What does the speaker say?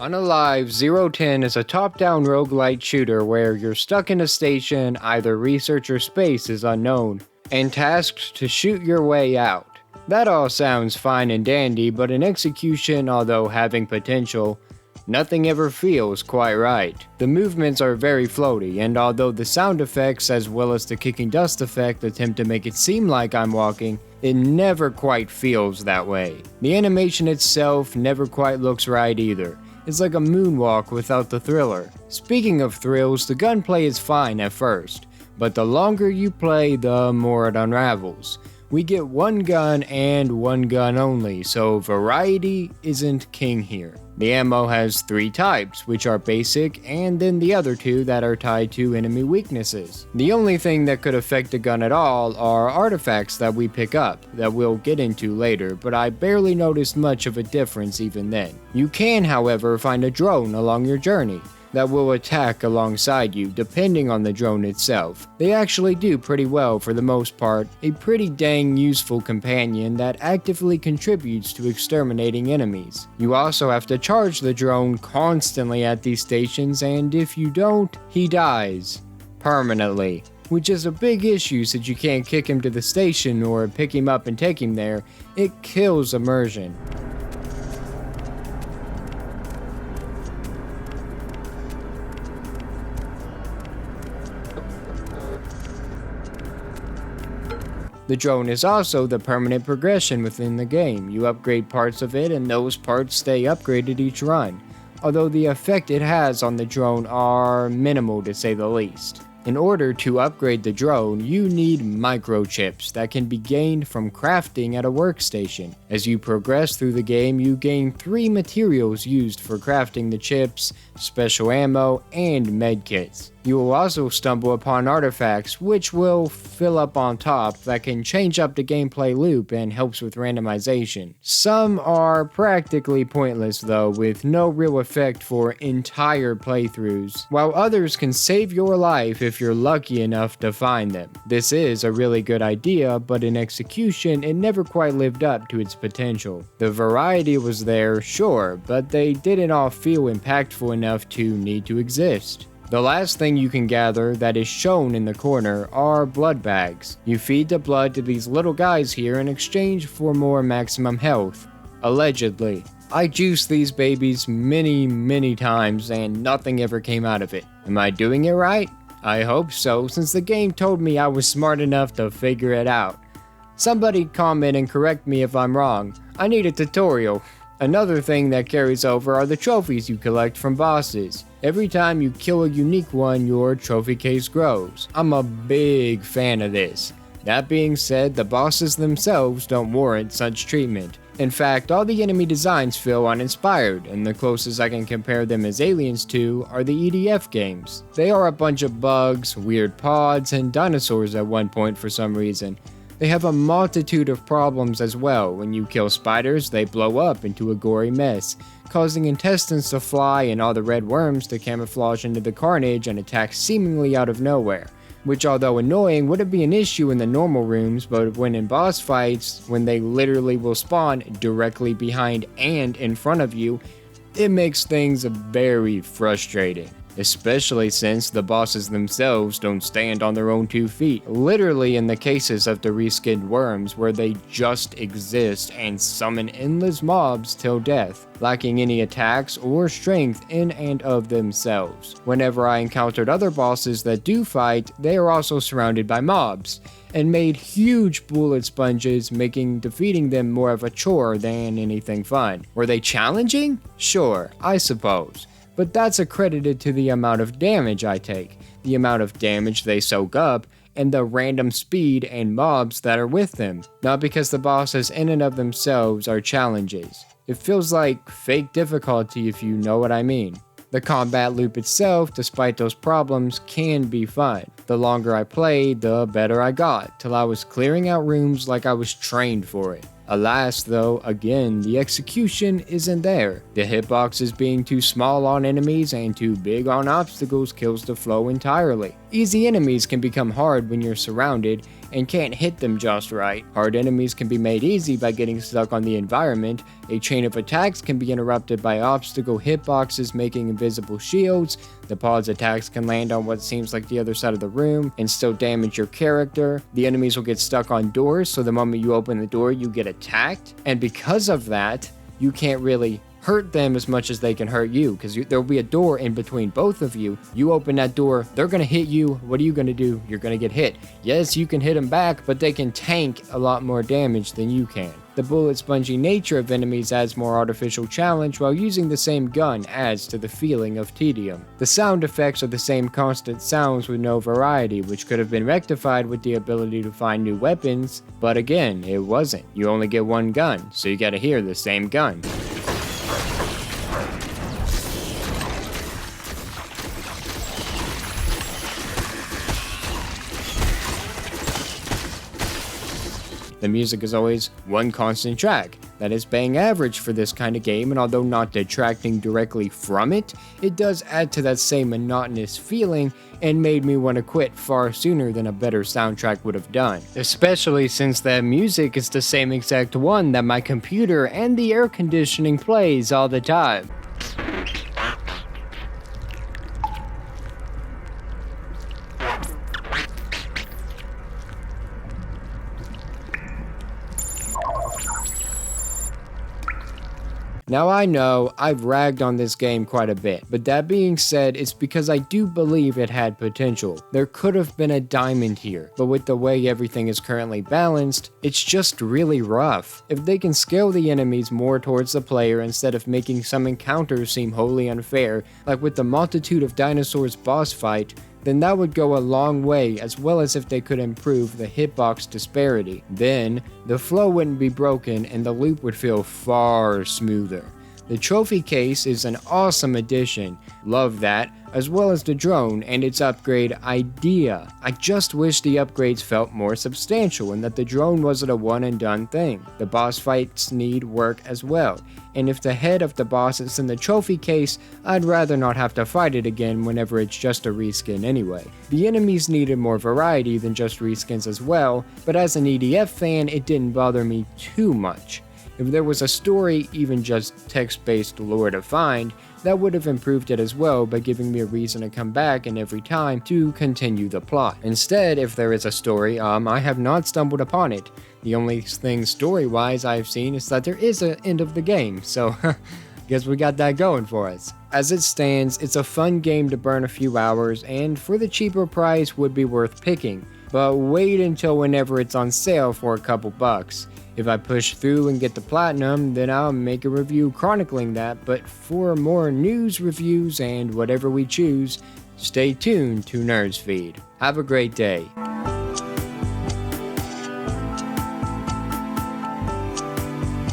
Unalive 010 is a top-down roguelite shooter where you're stuck in a station, either research or space is unknown, and tasked to shoot your way out. That all sounds fine and dandy, but in execution, although having potential, nothing ever feels quite right. The movements are very floaty, and although the sound effects as well as the kicking dust effect attempt to make it seem like I'm walking, it never quite feels that way. The animation itself never quite looks right either. It's like a moonwalk without the thriller. Speaking of thrills, the gunplay is fine at first, but the longer you play, the more it unravels. We get one gun and one gun only, so variety isn't king here. The ammo has 3 types, which are basic, and then the other 2 that are tied to enemy weaknesses. The only thing that could affect the gun at all are artifacts that we pick up, that we'll get into later, but I barely noticed much of a difference even then. You can, however, find a drone along your journey that will attack alongside you depending on the drone itself. They actually do pretty well for the most part, a pretty dang useful companion that actively contributes to exterminating enemies. You also have to charge the drone constantly at these stations, and if you don't, he dies. Permanently. Which is a big issue since you can't kick him to the station or pick him up and take him there. It kills immersion. The drone is also the permanent progression within the game. You upgrade parts of it and those parts stay upgraded each run, although the effect it has on the drone are minimal to say the least. In order to upgrade the drone, you need microchips that can be gained from crafting at a workstation. As you progress through the game, you gain 3 materials used for crafting the chips, special ammo, and medkits. You will also stumble upon artifacts which will fill up on top that can change up the gameplay loop and helps with randomization. Some are practically pointless though, with no real effect for entire playthroughs, while others can save your life if you're lucky enough to find them. This is a really good idea, but in execution it never quite lived up to its potential. The variety was there, sure, but they didn't all feel impactful enough to need to exist. The last thing you can gather that is shown in the corner are blood bags. You feed the blood to these little guys here in exchange for more maximum health. Allegedly. I juiced these babies many times and nothing ever came out of it. Am I doing it right? I hope so, since the game told me I was smart enough to figure it out. Somebody comment and correct me if I'm wrong. I need a tutorial. Another thing that carries over are the trophies you collect from bosses. Every time you kill a unique one, your trophy case grows. I'm a big fan of this. That being said, the bosses themselves don't warrant such treatment. In fact, all the enemy designs feel uninspired, and the closest I can compare them as aliens to are the EDF games. They are a bunch of bugs, weird pods, and dinosaurs at one point for some reason. They have a multitude of problems as well. When you kill spiders, they blow up into a gory mess, causing intestines to fly and all the red worms to camouflage into the carnage and attack seemingly out of nowhere. Which, although annoying, wouldn't be an issue in the normal rooms, but when in boss fights, when they literally will spawn directly behind and in front of you, it makes things very frustrating. Especially since the bosses themselves don't stand on their own 2 feet, literally in the cases of the reskinned worms where they just exist and summon endless mobs till death, lacking any attacks or strength in and of themselves. Whenever I encountered other bosses that do fight, they are also surrounded by mobs, and made huge bullet sponges, making defeating them more of a chore than anything fun. Were they challenging? Sure, I suppose. But that's accredited to the amount of damage I take, the amount of damage they soak up, and the random speed and mobs that are with them, not because the bosses in and of themselves are challenges. It feels like fake difficulty if you know what I mean. The combat loop itself, despite those problems, can be fun. The longer I played, the better I got, till I was clearing out rooms like I was trained for it. Alas though, again, the execution isn't there. The hitboxes being too small on enemies and too big on obstacles kills the flow entirely. Easy enemies can become hard when you're surrounded, and can't hit them just right. Hard enemies can be made easy by getting stuck on the environment. A chain of attacks can be interrupted by obstacle hitboxes making invisible shields. The pause attacks can land on what seems like the other side of the room and still damage your character. The enemies will get stuck on doors, so the moment you open the door, you get attacked. And because of that, you can't really hurt them as much as they can hurt you, because there'll be a door in between both of you. You open that door, they're going to hit you. What are you going to do? You're going to get hit. Yes, you can hit them back, but they can tank a lot more damage than you can. The bullet spongy nature of enemies adds more artificial challenge, while using the same gun adds to the feeling of tedium. The sound effects are the same constant sounds with no variety, which could have been rectified with the ability to find new weapons, but again, it wasn't. You only get one gun, so you gotta hear the same gun. The music is always one constant track. That is bang average for this kind of game, and although not detracting directly from it, it does add to that same monotonous feeling and made me want to quit far sooner than a better soundtrack would have done. Especially since that music is the same exact one that my computer and the air conditioning plays all the time. Now I know I've ragged on this game quite a bit, but that being said, it's because I do believe it had potential. There could have been a diamond here, but with the way everything is currently balanced, it's just really rough. If they can scale the enemies more towards the player instead of making some encounters seem wholly unfair, like with the multitude of dinosaurs boss fight, then that would go a long way, as well as if they could improve the hitbox disparity. Then, the flow wouldn't be broken and the loop would feel far smoother. The trophy case is an awesome addition, love that, as well as the drone and its upgrade idea. I just wish the upgrades felt more substantial and that the drone wasn't a one and done thing. The boss fights need work as well, and if the head of the boss is in the trophy case, I'd rather not have to fight it again whenever it's just a reskin anyway. The enemies needed more variety than just reskins as well, but as an EDF fan, it didn't bother me too much. If there was a story, even just text-based lore to find, that would have improved it as well by giving me a reason to come back and every time to continue the plot. Instead, if there is a story, I have not stumbled upon it. The only thing story-wise I've seen is that there is an end of the game, so guess we got that going for us. As it stands, it's a fun game to burn a few hours, and for the cheaper price would be worth picking, but wait until whenever it's on sale for a couple bucks. If I push through and get the platinum, then I'll make a review chronicling that, but for more news, reviews, and whatever we choose, stay tuned to Nerdsfeed. Have a great day.